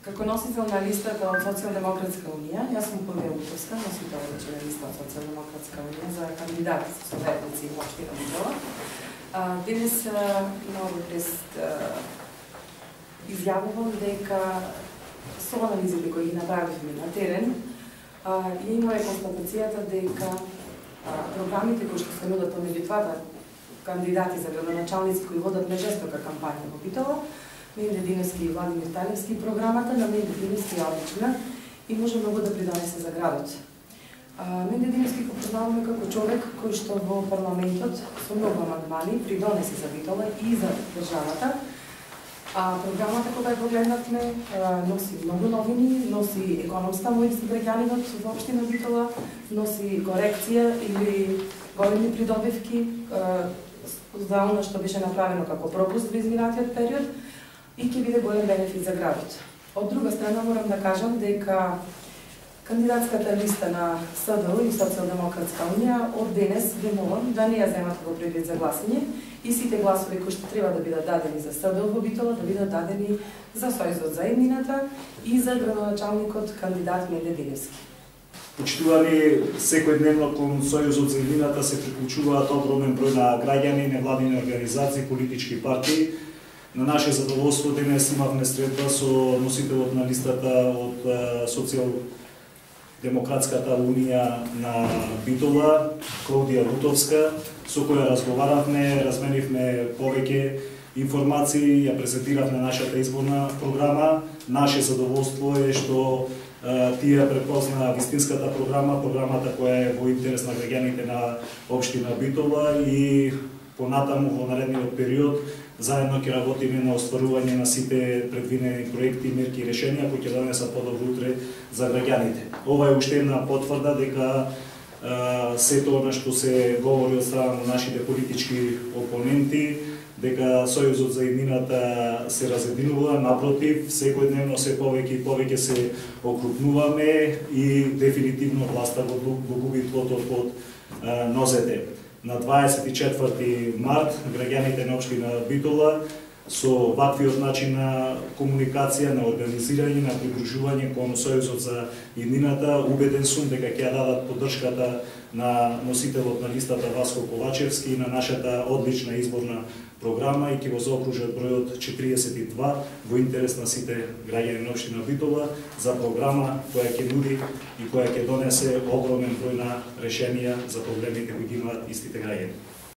Како носител на листата од Социјалдемократска унија, јас сум Клавдија Лутовска, носител на листа од Социјалдемократска унија за кандидат со советници во општина Битола. Денес на Овртест изјавувам дека со анализите кои ги направивме на терен, ја имаме констатацијата дека програмите кои што се нудат помеѓу двата кандидати за градоначалници кои водат нежестока кампања во Битола, Менде Диневски и Владимир Талевски, програмата на Менде Диневски е одлична и може многу да придонесе за градот. Менде Диневски го познаваме како човек кој што во парламентот со многу амандмани придонесе за Битола и за државата. Програмата кога ја погледнавме носи многу новини, носи економска мојност за граѓанинот во општина Битола, носи корекција или големи придобивки за она што беше направено како пропуск во изминатиот период и ќе биде голем бенефит за градот. Од друга страна морам да кажам дека кандидатската листа на СДУ и Социјалдемократска унија од денес ви молам да не ја земат во предвид за гласање и сите гласови кои што треба да бидат дадени за СДУ во Битола да бидат дадени за Сојузот за иднината и за градоначалникот кандидат Менде Диневски. Почитувани, секојдневно кон Сојузот за иднината се приклучуваат огромен број на граѓани, невладини организации, политички партии. На наше задоволство денес имавме средба со носителот на листата од Социјалдемократската унија на Битола, Клавдија Лутовска, со која разговаравме, разменивме повеќе информации, ја презентиравме нашата изборна програма. Наше задоволство е што тие препозна вистинската програма, програмата која е во интерес на граѓаните на општина Битола и понатаму во наредниот период заедно ќе работиме на остварување на сите предвидени проекти, мерки и решенија кои ќе донесат подобро утре за граѓаните. Ова е уште една потврда дека сето она што се говори од страна на нашите политички опоненти, дека Сојузот за иднината се разединува, напротив, секојдневно се повеќе и повеќе се окрупнуваме и дефинитивно власта го губи тлото под нозете. На 24 март граѓаните на општина Битола со ваквиот начин на комуникација, на организирање, на придружување кон Сојузот за иднината, убеден сум дека ќе дадат поддршката на носителот на листата Васко Ковачевски и на нашата одлична изборна програма и ќе го заокружат бројот 42 во интерес на сите граѓани на општина Битола за програма која ќе нуди и која ќе донесе огромен број на решенија за проблемите кои ги имаат истите граѓани.